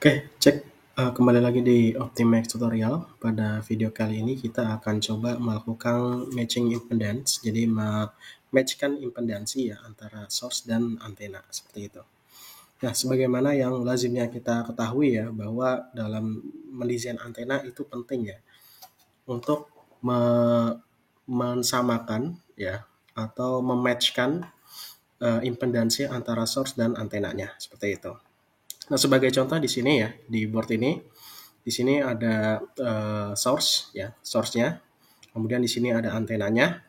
Oke, cek kembali lagi di Optimax Tutorial. Pada video kali ini kita akan coba melakukan matching impedance, jadi matchkan impedansi ya antara source dan antena seperti itu. Nah, sebagaimana yang lazimnya kita ketahui ya bahwa dalam mendesain antena itu penting ya untuk mensamakan ya atau mematchkan impedansi antara source dan antenanya seperti itu. Nah, sebagai contoh di sini ya, di board ini, di sini ada source ya, source-nya. Kemudian di sini ada antenanya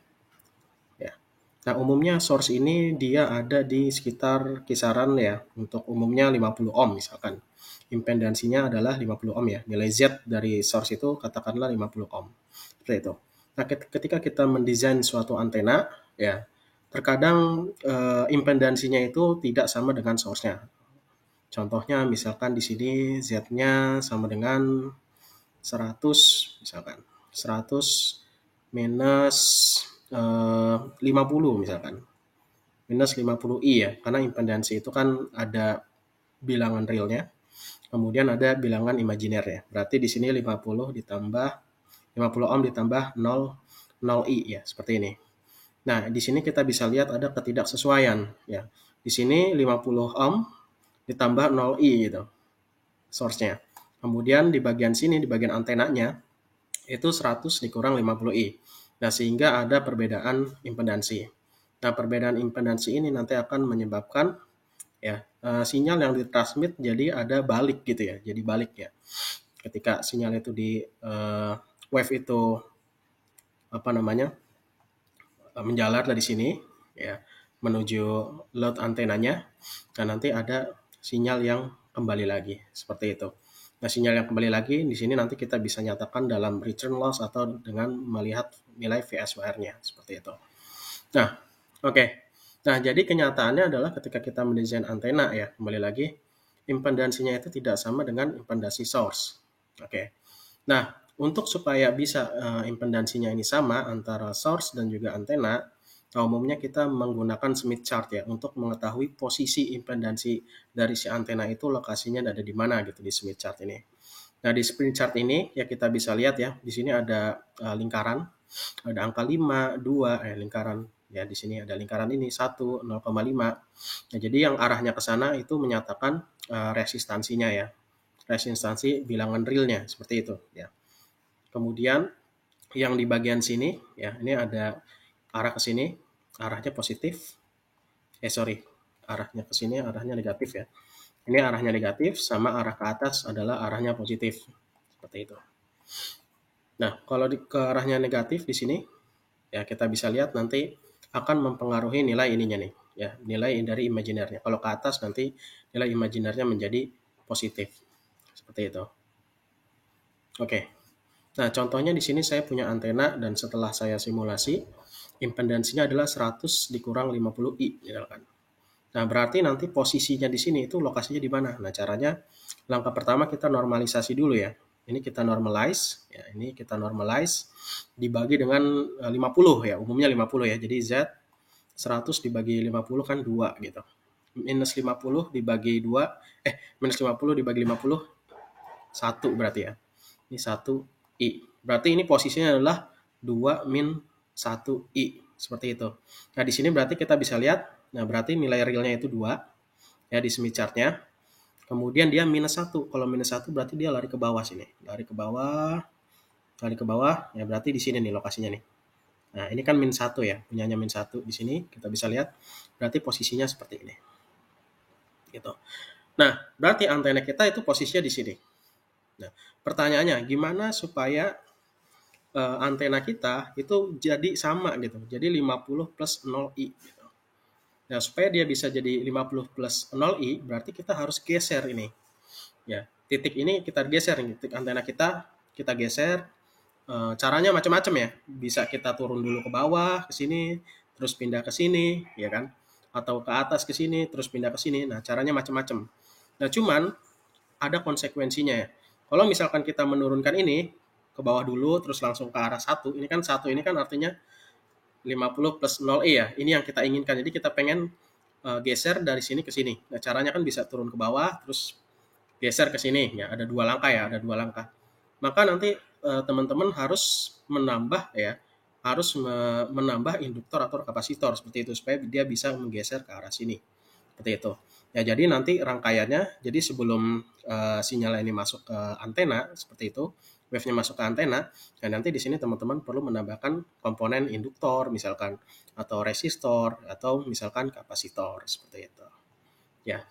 ya. Nah, umumnya source ini dia ada di sekitar kisaran ya, untuk umumnya 50 ohm misalkan. Impedansinya adalah 50 ohm ya. Nilai Z dari source itu katakanlah 50 ohm. Seperti itu. Nah, ketika kita mendesain suatu antena ya, terkadang impedansinya itu tidak sama dengan source-nya. Contohnya misalkan di sini Z-nya sama dengan 100 misalkan. 100 minus 50 misalkan. Minus 50i ya, karena impedansi itu kan ada bilangan realnya, kemudian ada bilangan imajiner ya. Berarti di sini 50 ditambah 50 ohm ditambah 0i ya, seperti ini. Nah, di sini kita bisa lihat ada ketidaksesuaian ya. Di sini 50 ohm ditambah 0i gitu source-nya. Kemudian di bagian sini, di bagian antenanya, itu 100 dikurang 50i. Nah, sehingga ada perbedaan impedansi. Nah, perbedaan impedansi ini nanti akan menyebabkan ya sinyal yang ditransmit jadi ada balik gitu ya. Jadi balik ya. Ketika sinyal itu di wave itu menjalar dari sini ya menuju load antenanya. Nah, nanti ada sinyal yang kembali lagi seperti itu. Nah, sinyal yang kembali lagi di sini nanti kita bisa nyatakan dalam return loss atau dengan melihat nilai VSWR-nya seperti itu. Nah, oke. Nah, jadi kenyataannya adalah ketika kita mendesain antena ya, kembali lagi impedansinya itu tidak sama dengan impedansi source. Oke. Nah, untuk supaya bisa impedansinya ini sama antara source dan juga antena, umumnya kita menggunakan Smith chart ya untuk mengetahui posisi impedansi dari si antena itu lokasinya ada di mana gitu di Smith chart ini. Nah, di Smith chart ini ya kita bisa lihat ya, di sini ada lingkaran, ada angka 5, 2, lingkaran ya di sini ada lingkaran ini 1, 0,5. Nah, jadi yang arahnya ke sana itu menyatakan resistansinya ya. Resistansi bilangan realnya seperti itu ya. Kemudian yang di bagian sini ya, ini ada arah ke sini, arahnya positif. Arahnya ke sini arahnya negatif ya. Ini arahnya negatif sama arah ke atas adalah arahnya positif. Seperti itu. Nah, kalau ke arahnya negatif di sini ya kita bisa lihat nanti akan mempengaruhi nilai ininya nih ya, nilai dari imajinernya. Kalau ke atas nanti nilai imajinernya menjadi positif. Seperti itu. Oke. Nah, contohnya di sini saya punya antena dan setelah saya simulasi, impedansinya adalah 100 dikurang 50i, misalkan. Nah, berarti nanti posisinya di sini itu lokasinya di mana? Nah, caranya langkah pertama kita normalisasi dulu ya. Ini kita normalize, ya, ini kita normalize dibagi dengan 50 ya, umumnya 50 ya. Jadi Z 100 dibagi 50 kan 2 gitu. Minus 50 dibagi 2, minus 50 dibagi 50, 1 berarti ya. Ini 1i. Berarti ini posisinya adalah 2 min 1i. Seperti itu. Nah, di sini berarti kita bisa lihat, nah berarti nilai realnya itu 2 ya di Smith chart-nya. Kemudian dia minus 1. Kalau minus 1 berarti dia lari ke bawah sini. Lari ke bawah, ya berarti di sini nih lokasinya nih. Nah, ini kan min 1 ya, punyanya min 1 di sini. Kita bisa lihat, berarti posisinya seperti ini. Gitu. Nah, berarti antena kita itu posisinya di sini. Nah, pertanyaannya gimana supaya antena kita itu jadi sama gitu. Jadi 50 plus 0i gitu. Nah, supaya dia bisa jadi 50 plus 0i, berarti kita harus geser ini. Ya, titik ini kita geser, titik antena kita geser. Caranya macam-macam ya. Bisa kita turun dulu ke bawah ke sini, terus pindah ke sini, ya kan? Atau ke atas ke sini, terus pindah ke sini. Nah, caranya macam-macam. Nah, cuman ada konsekuensinya ya. Kalau misalkan kita menurunkan ini ke bawah dulu terus langsung ke arah 1, ini kan 1 ini kan artinya 50 plus 0i ya. Ini yang kita inginkan. Jadi kita pengen geser dari sini ke sini. Nah, caranya kan bisa turun ke bawah terus geser ke sini ya, ada 2 langkah ya, ada 2 langkah. Maka nanti teman-teman harus menambah ya, harus menambah induktor atau kapasitor seperti itu supaya dia bisa menggeser ke arah sini. Seperti itu. Ya, jadi nanti rangkaiannya, jadi sebelum sinyal ini masuk ke antena seperti itu, wave-nya masuk ke antena, dan nanti di sini teman-teman perlu menambahkan komponen induktor misalkan, atau resistor, atau misalkan kapasitor seperti itu. Ya.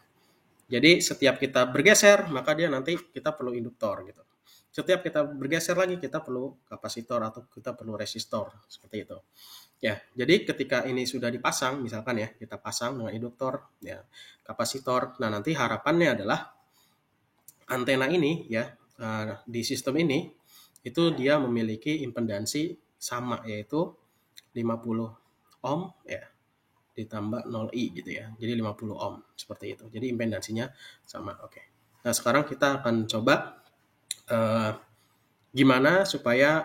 Jadi setiap kita bergeser, maka dia nanti kita perlu induktor gitu. Setiap kita bergeser lagi, kita perlu kapasitor atau kita perlu resistor seperti itu. Ya, jadi ketika ini sudah dipasang, misalkan ya, kita pasang dengan induktor, ya, kapasitor. Nah, nanti harapannya adalah antena ini ya, di sistem ini itu dia memiliki impedansi sama, yaitu 50 ohm ya, ditambah 0i gitu ya. Jadi 50 ohm seperti itu. Jadi impedansinya sama. Oke. Nah, sekarang kita akan coba gimana supaya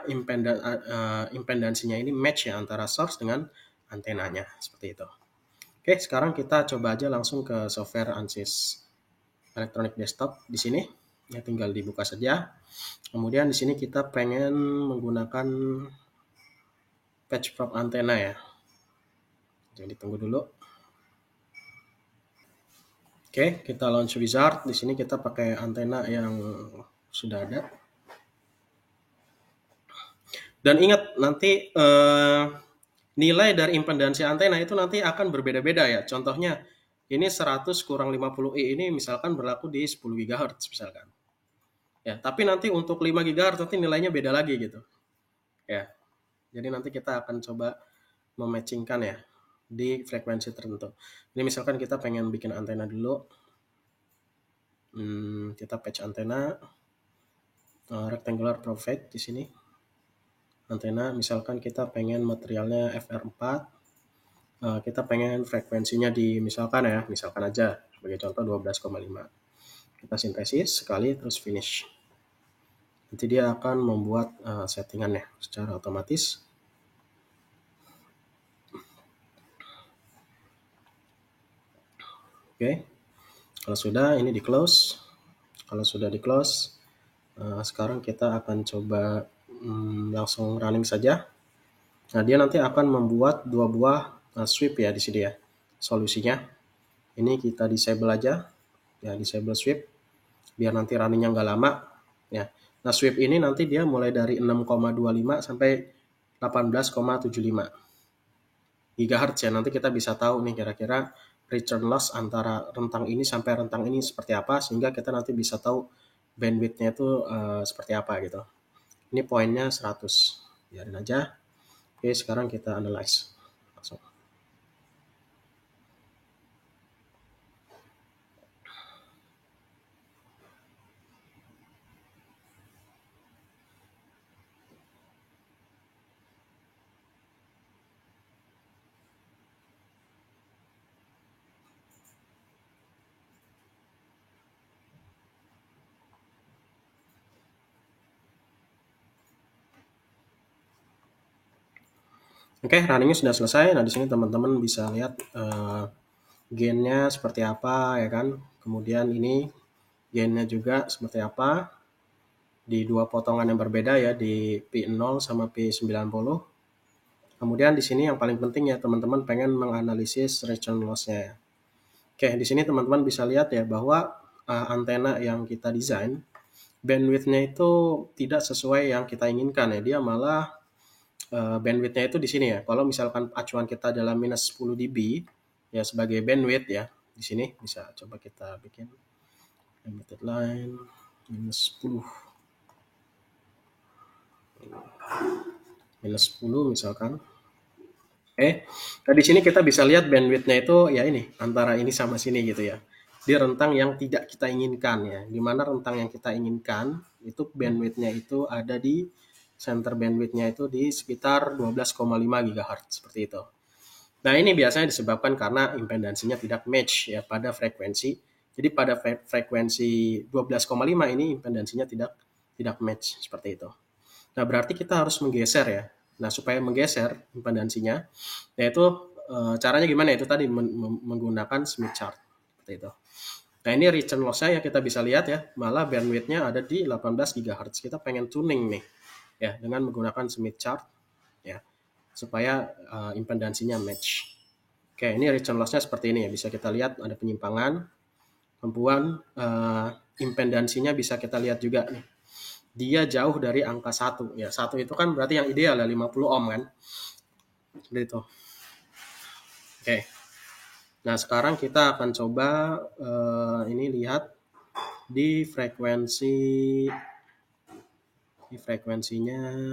impedansinya ini match ya antara source dengan antenanya seperti itu. Oke, sekarang kita coba aja langsung ke software Ansys Electronic Desktop di sini. Ya, tinggal dibuka saja. Kemudian di sini kita pengen menggunakan patch prop antena ya. Jadi tunggu dulu. Oke, kita launch wizard. Di sini kita pakai antena yang sudah ada. Dan ingat nanti nilai dari impedansi antena itu nanti akan berbeda-beda ya. Contohnya ini 100 kurang 50i ini misalkan berlaku di 10 GHz misalkan. Ya, tapi nanti untuk 5 GHz nanti nilainya beda lagi gitu. Ya. Jadi nanti kita akan coba mematchingkan ya di frekuensi tertentu. Ini misalkan kita pengen bikin antena dulu. Kita patch antena rectangular profile di sini. Antena misalkan kita pengen materialnya FR4, kita pengen frekuensinya di misalkan aja sebagai contoh 12,5. Kita sintesis sekali terus finish. Nanti dia akan membuat settingannya secara otomatis. Oke. Kalau sudah ini di close. Kalau sudah di close, sekarang kita akan coba langsung running saja. Nah, dia nanti akan membuat 2 buah sweep ya di sini ya. Solusinya. Ini kita disable aja. Ya, disable sweep biar nanti runningnya nggak lama ya. Nah, sweep ini nanti dia mulai dari 6,25 sampai 18,75 GHz ya. Nanti kita bisa tahu nih kira-kira return loss antara rentang ini sampai rentang ini seperti apa, sehingga kita nanti bisa tahu bandwidth-nya itu seperti apa gitu. Ini poinnya 100. Biarin aja. Oke, sekarang kita analyze langsung. Oke, runningnya sudah selesai. Nah, di sini teman-teman bisa lihat gainnya seperti apa ya kan. Kemudian ini gainnya juga seperti apa di dua potongan yang berbeda ya, di P0 sama P90. Kemudian di sini yang paling penting ya, teman-teman pengen menganalisis return loss-nya ya. Oke, di sini teman-teman bisa lihat ya bahwa antena yang kita desain bandwidth-nya itu tidak sesuai yang kita inginkan ya. Dia malah bandwidth-nya itu di sini ya. Kalau misalkan acuan kita adalah minus 10 dB ya sebagai bandwidth ya. Di sini bisa coba kita bikin emitted line minus 10. Minus 10 misalkan. Nah di sini kita bisa lihat bandwidth-nya itu ya ini antara ini sama sini gitu ya. Di rentang yang tidak kita inginkan ya. Di mana rentang yang kita inginkan itu bandwidth-nya itu ada di center bandwidth-nya itu di sekitar 12,5 GHz seperti itu. Nah, ini biasanya disebabkan karena impedansinya tidak match ya pada frekuensi. Jadi pada frekuensi 12,5 ini impedansinya tidak match seperti itu. Nah, berarti kita harus menggeser ya. Nah, supaya menggeser impedansinya, yaitu caranya gimana? Itu tadi menggunakan Smith chart seperti itu. Nah, ini return loss-nya ya kita bisa lihat ya, malah bandwidth-nya ada di 18 GHz. Kita pengen tuning nih ya dengan menggunakan Smith chart ya supaya impedansinya match. Oke, ini return loss-nya seperti ini ya. Bisa kita lihat ada penyimpangan, kemampuan impedansinya bisa kita lihat juga nih. Dia jauh dari angka 1 ya. 1 itu kan berarti yang ideal ya 50 ohm kan. Seperti itu. Oke. Nah, sekarang kita akan coba ini lihat di frekuensinya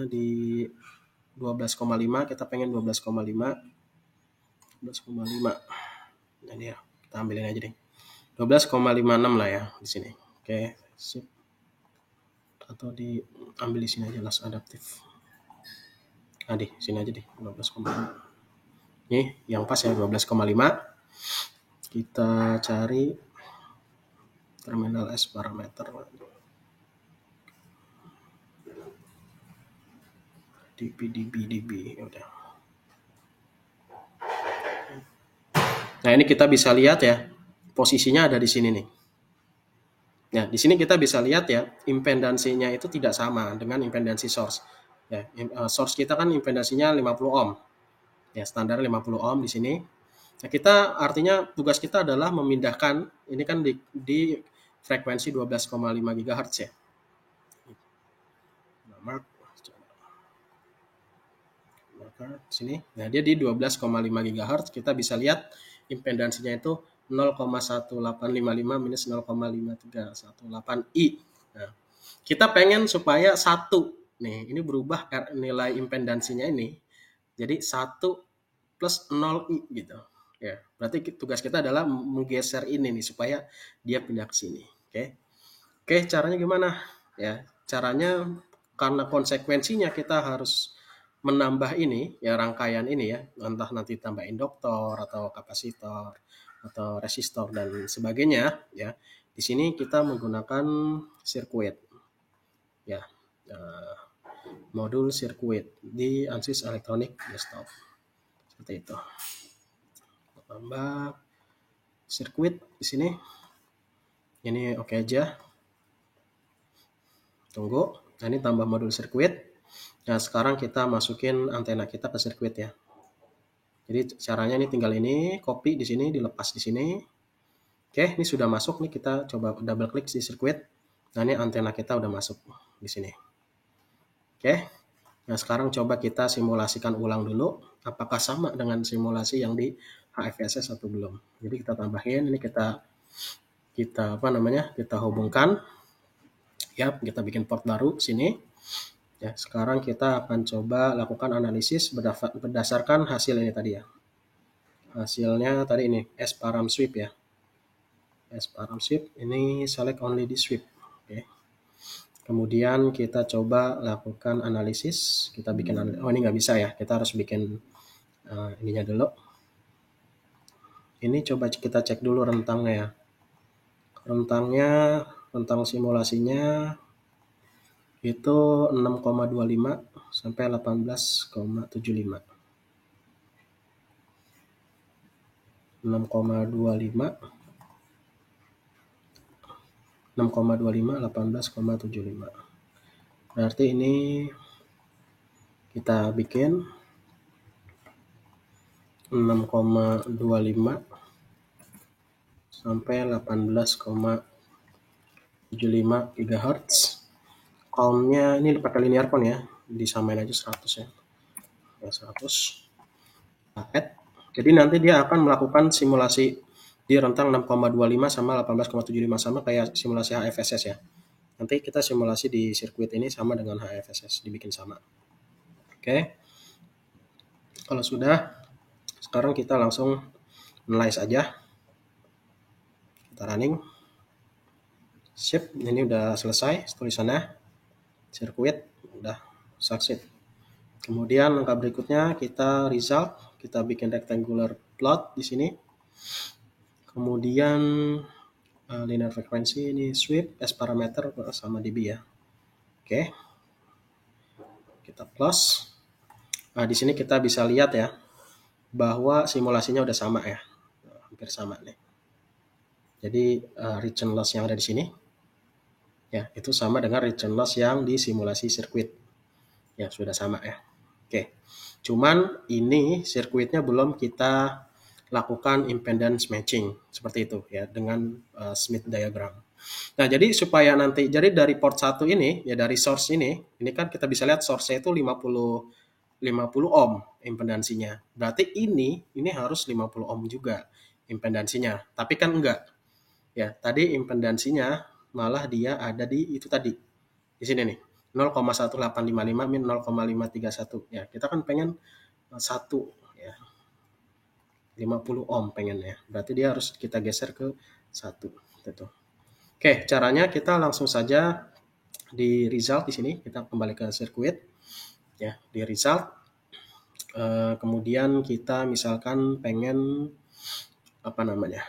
di 12,5, kita pengen 12,5. Nah, ini ya, kita ambilin aja deh. 12,56 lah ya di sini. Oke, sip. Atau diambil di sini aja last adaptif. Di sini aja deh 12,5. Nih, yang pas ya 12,5. Kita cari terminal S parameter. db udah. Nah, ini kita bisa lihat ya, posisinya ada di sini nih. Nah, di sini kita bisa lihat ya, impedansinya itu tidak sama dengan impedansi source. Ya, source kita kan impedansinya 50 ohm. Ya, standar 50 ohm di sini. Nah, kita artinya tugas kita adalah memindahkan ini kan di frekuensi 12,5 GHz ya. Maka sini. Nah, dia di 12,5 GHz, kita bisa lihat impedansinya itu 0,1855 minus 0,5318 I. Nah, kita pengen supaya 1 nih, ini berubah nilai impedansinya ini jadi 1 plus 0 I gitu. Ya, berarti tugas kita adalah menggeser ini nih supaya dia pindah ke sini. Oke, caranya gimana? Ya, caranya karena konsekuensinya kita harus menambah ini ya rangkaian ini ya, entah nanti tambah induktor atau kapasitor atau resistor dan sebagainya ya. Di sini kita menggunakan sirkuit ya, modul sirkuit di ANSYS Electronic Desktop seperti itu. Tambah sirkuit di sini. Ini oke aja. Tunggu. Nah, ini tambah modul sirkuit. Nah, sekarang kita masukin antena kita ke sirkuit ya. Jadi caranya ini tinggal ini, copy di sini, dilepas di sini. Oke, ini sudah masuk nih, kita coba double klik di sirkuit. Nah, ini antena kita udah masuk di sini. Oke. Nah, sekarang coba kita simulasikan ulang dulu apakah sama dengan simulasi yang di HFSS atau belum. Jadi kita tambahin, ini kita hubungkan. Ya, kita bikin port baru sini. Ya, sekarang kita akan coba lakukan analisis berdasarkan hasil ini tadi ya. Hasilnya tadi ini S-param sweep ya. S-param sweep ini select only di sweep. Oke. Kemudian kita coba lakukan analisis. Kita bikin ini nggak bisa ya. Kita harus bikin ininya dulu. Ini coba kita cek dulu rentangnya ya. Rentang simulasinya itu 6,25 sampai 18,75. 6,25 18,75. Berarti ini kita bikin 6,25 sampai 18,75 GHz. Count-nya ini pakai linear count ya, disamain aja 100 ya. 100. Add. Jadi nanti dia akan melakukan simulasi di rentang 6,25 sama 18,75 sama kayak simulasi HFSS ya. Nanti kita simulasi di sirkuit ini sama dengan HFSS, dibikin sama. Oke. Kalau sudah, sekarang kita langsung analyze aja. Kita running. Sip, ini udah selesai tulisannya. Sirkuit udah succeed. Kemudian langkah berikutnya kita result, kita bikin rectangular plot di sini. Kemudian linear frekuensi ini sweep, S parameter sama dB ya. Oke. Kita plus. Nah, di sini kita bisa lihat ya bahwa simulasinya udah sama ya. Hampir sama nih. Jadi region loss yang ada di sini ya itu sama dengan region loss yang di simulasi sirkuit. Ya, sudah sama ya. Oke. Cuman ini sirkuitnya belum kita lakukan impedance matching seperti itu ya dengan Smith diagram. Nah, jadi supaya nanti jadi dari port 1 ini ya dari source ini kan kita bisa lihat source-nya itu 50 ohm impedansinya. Berarti ini harus 50 ohm juga impedansinya. Tapi kan enggak. Ya, tadi impedansinya malah dia ada di itu tadi. Di sini nih. 0,1855 min 0,531. Ya, kita kan pengen 1 ya. 50 ohm pengen ya. Berarti dia harus kita geser ke 1 gitu. Oke, caranya kita langsung saja di result di sini kita kembali ke sirkuit ya, di result kemudian kita misalkan pengen apa namanya?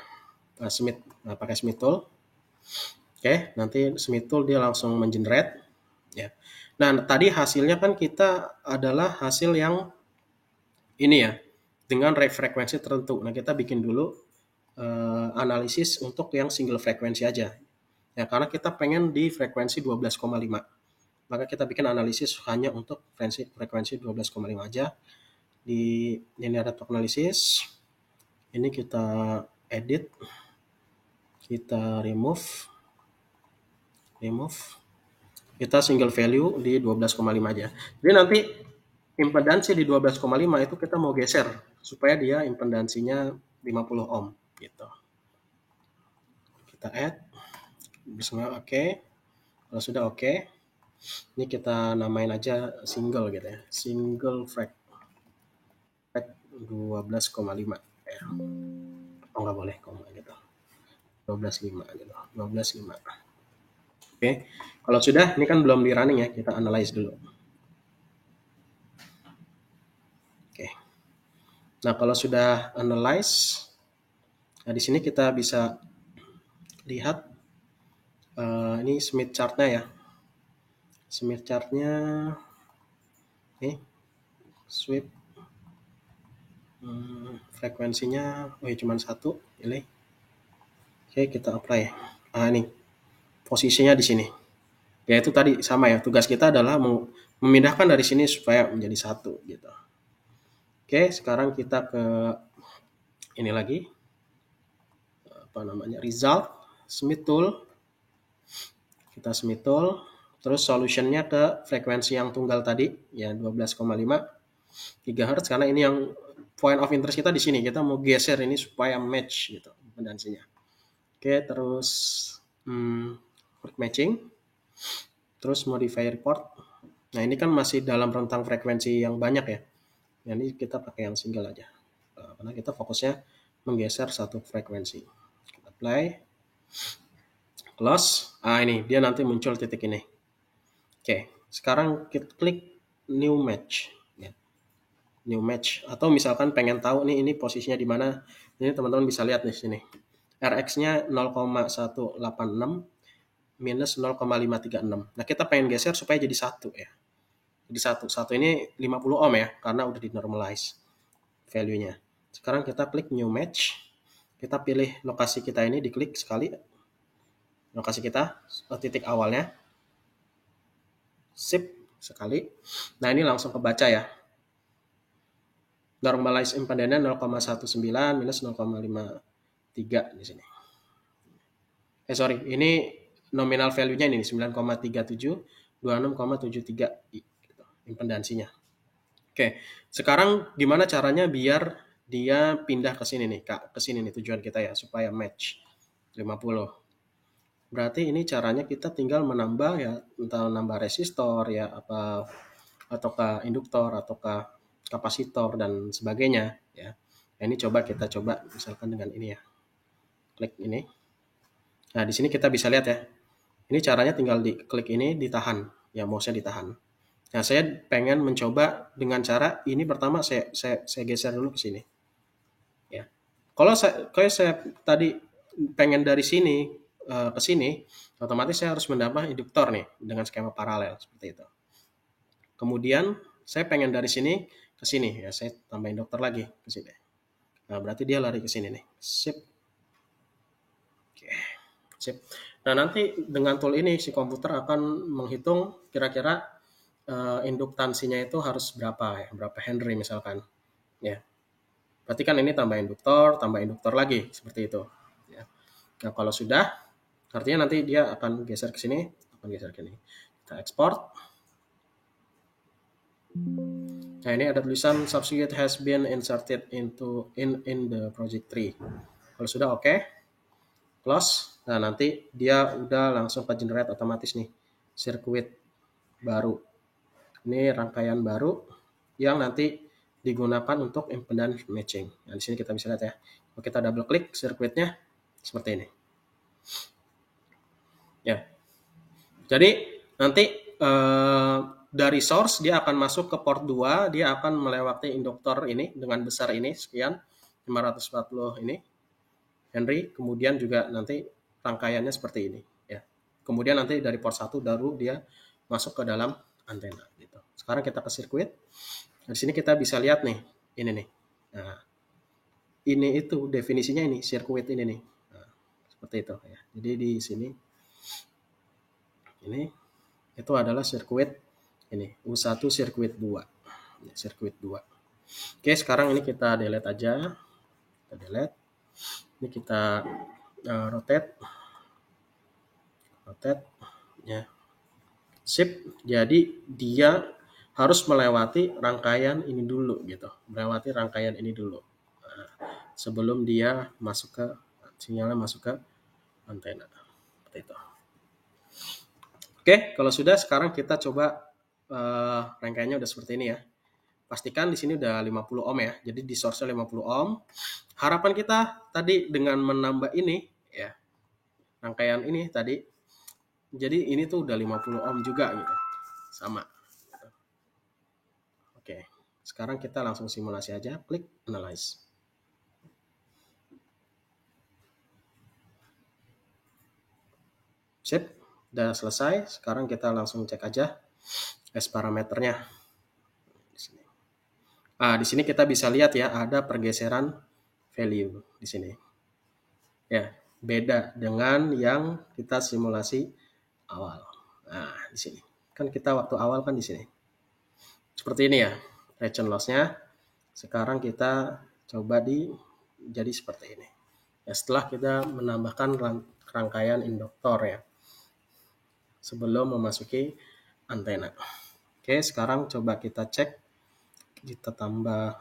Smith pakai Smith tool. Oke, nanti Smith tool dia langsung mengenerate ya. Nah, tadi hasilnya kan kita adalah hasil yang ini ya, dengan frekuensi tertentu. Nah, kita bikin dulu analisis untuk yang single frekuensi aja. Ya, karena kita pengen di frekuensi 12,5. Maka kita bikin analisis hanya untuk frekuensi 12,5 aja. Di ini ada talk analisis. Ini kita edit. Kita remove. Kita single value di 12,5 aja. Jadi nanti impedansi di 12,5 itu kita mau geser supaya dia impedansinya 50 ohm gitu. Kita add semua oke. Kalau sudah oke, ini kita namain aja single gitu ya. Single frag 12,5 ya. Oh nggak boleh koma gitu. 12,5 gitu. 12,5. Oke. Kalau sudah ini kan belum di running ya, kita analyze dulu. Oke. Nah, kalau sudah analyze, nah di sini kita bisa lihat ini Smith chartnya ya. Smith chartnya nih sweep frekuensinya cuma 1 pilih. Oke, kita apply. Ini posisinya di sini. Ya itu tadi sama ya. Tugas kita adalah memindahkan dari sini supaya menjadi 1 gitu. Oke, sekarang kita ke ini lagi. Apa namanya? Result Smith tool. Kita Smith tool. Terus solutionnya ke frekuensi yang tunggal tadi ya 12,5 GHz karena ini yang point of interest kita di sini. Kita mau geser ini supaya match gitu impedansinya. Oke, terus quick matching. Terus modify report. Nah, ini kan masih dalam rentang frekuensi yang banyak ya. Jadi kita pakai yang single aja. Karena kita fokusnya menggeser satu frekuensi. Kita apply. Close. Ini dia nanti muncul titik ini. Oke, sekarang kita klik new match. New match atau misalkan pengen tahu nih ini posisinya di mana, ini teman-teman bisa lihat di sini. RX-nya 0,186 minus 0,536. Nah, kita pengen geser supaya jadi 1 ya. Jadi 1 ini 50 ohm ya karena udah di normalize value-nya. Sekarang kita klik new match. Kita pilih lokasi kita ini, diklik sekali. Lokasi kita titik awalnya. Sip sekali. Nah, ini langsung kebaca ya. Normalize impedance 0,19 minus 0,53 di sini. Sorry, ini nominal value-nya ini 9,37 26,73 gitu, impedansinya. Oke, sekarang gimana caranya biar dia pindah ke sini nih, Kak? Ke sini nih tujuan kita ya, supaya match 50. Berarti ini caranya kita tinggal menambah ya, entah nambah resistor ya apa ataukah induktor ataukah kapasitor dan sebagainya ya. Nah, ini kita coba misalkan dengan ini ya. Klik ini. Nah, di sini kita bisa lihat ya. Ini caranya tinggal diklik ini ditahan, ya mouse-nya ditahan. Nah, saya pengen mencoba dengan cara ini pertama saya geser dulu ke sini. Ya. Kalau saya tadi pengen dari sini ke sini, otomatis saya harus menambah induktor nih dengan skema paralel seperti itu. Kemudian saya pengen dari sini ke sini ya, saya tambah induktor lagi ke sini. Nah, berarti dia lari ke sini nih. Sip. Oke. Sip. Nah, nanti dengan tool ini si komputer akan menghitung kira-kira induktansinya itu harus berapa ya, berapa Henry misalkan. Ya. Berarti kan ini tambah induktor lagi seperti itu. Ya. Nah, kalau sudah, artinya nanti dia akan geser ke sini, akan geser ke sini. Kita ekspor. Nah, ini ada tulisan substitute has been inserted into in the project tree. Kalau sudah oke, close. Nah, nanti dia udah langsung ke generate otomatis nih, sirkuit baru. Ini rangkaian baru yang nanti digunakan untuk impedance matching. Nah, di sini kita bisa lihat ya. Kalau kita double klik sirkuitnya seperti ini. Ya. Jadi nanti dari source dia akan masuk ke port 2, dia akan melewati induktor ini dengan besar ini sekian 540 ini Henry, kemudian juga nanti rangkaiannya seperti ini ya. Kemudian nanti dari port 1 baru dia masuk ke dalam antena gitu. Sekarang kita ke sirkuit. Nah, di sini kita bisa lihat nih, ini nih. Nah, ini itu definisinya ini sirkuit ini nih. Nah, seperti itu ya. Jadi di sini ini itu adalah sirkuit ini U1 sirkuit 2. Ini sirkuit 2. Oke, sekarang ini kita delete aja. Kita delete. Ini kita rotate ya. Sip. Jadi dia harus melewati rangkaian ini dulu gitu. Melewati rangkaian ini dulu. Nah, sebelum dia masuk ke sinyalnya masuk ke antena. Seperti itu. Oke, kalau sudah sekarang kita coba rangkaiannya udah seperti ini ya. Pastikan di sini udah 50 ohm ya. Jadi di source-nya 50 ohm. Harapan kita tadi dengan menambah ini ya. Rangkaian ini tadi. Jadi ini tuh udah 50 ohm juga gitu. Sama. Oke. Sekarang kita langsung simulasi aja. Klik analyze. Sip. Udah selesai. Sekarang kita langsung cek aja S parameternya. Di sini kita bisa lihat ya, ada pergeseran value di sini. Ya, beda dengan yang kita simulasi awal. Nah, di sini. Kan kita waktu awal kan di sini. Seperti ini ya, region loss-nya. Sekarang kita coba jadi seperti ini. Ya, setelah kita menambahkan rangkaian induktor ya. Sebelum memasuki antena. Oke, sekarang coba kita cek. Kita tambah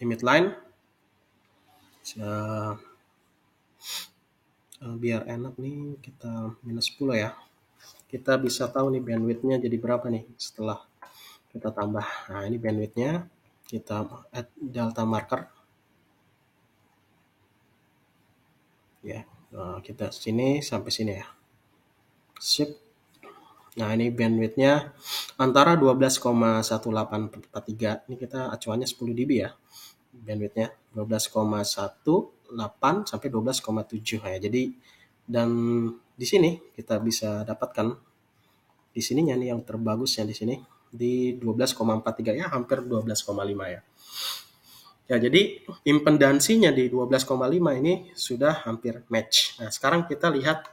limit line biar enak nih, kita minus 10 ya. Kita bisa tahu nih bandwidth-nya jadi berapa nih setelah kita tambah. Nah, ini bandwidth-nya, kita add delta marker ya. Nah, kita sini sampai sini ya. Sip. Nah, ini bandwidth-nya antara 12,1843. Ini kita acuannya 10 dB ya. Bandwidth-nya 12,18 sampai 12,7 ya. Jadi dan di sini kita bisa dapatkan di sininya nih yang terbagusnya di sini di 12,43 ya, hampir 12,5 ya. Ya, jadi impedansinya di 12,5 ini sudah hampir match. Nah, sekarang kita lihat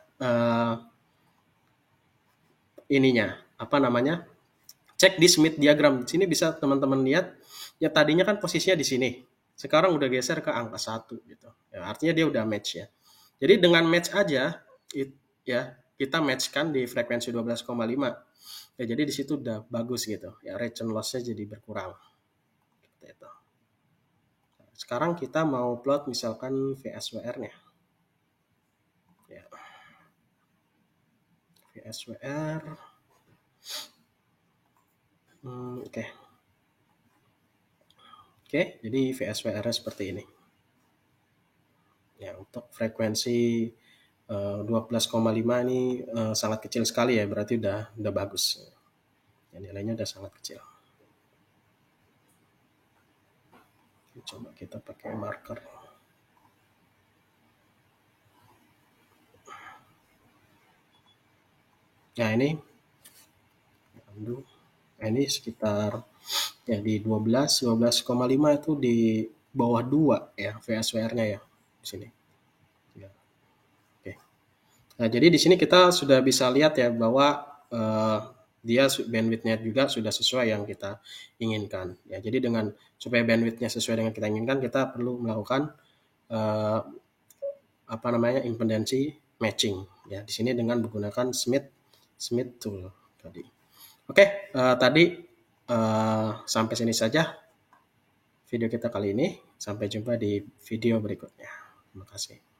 ininya, apa namanya? Cek di Smith diagram. Di sini bisa teman-teman lihat, ya tadinya kan posisinya di sini. Sekarang udah geser ke angka 1 gitu. Ya, artinya dia udah match ya. Jadi dengan match aja ya, kita matchkan di frekuensi 12,5. Ya, jadi di situ udah bagus gitu. Ya, region loss-nya jadi berkurang. Seperti itu. Sekarang kita mau plot misalkan VSWR-nya. Ya. VSWR. Oke. Oke, jadi VSWR-nya seperti ini. Ya, untuk frekuensi 12,5 ini sangat kecil sekali ya, berarti udah bagus. Ya, nilainya udah sangat kecil. Coba kita pakai marker. Nah, ini sekitar ya di 12,5 itu di bawah 2 ya VSWR-nya ya di sini. Ya. Oke. Nah, jadi di sini kita sudah bisa lihat ya bahwa dia bandwidth-nya juga sudah sesuai yang kita inginkan. Ya, jadi dengan supaya bandwidth-nya sesuai dengan kita inginkan, kita perlu melakukan eh, apa namanya impedansi matching. Ya, di sini dengan menggunakan Smith tool tadi. Oke, tadi sampai sini saja video kita kali ini. Sampai jumpa di video berikutnya. Terima kasih.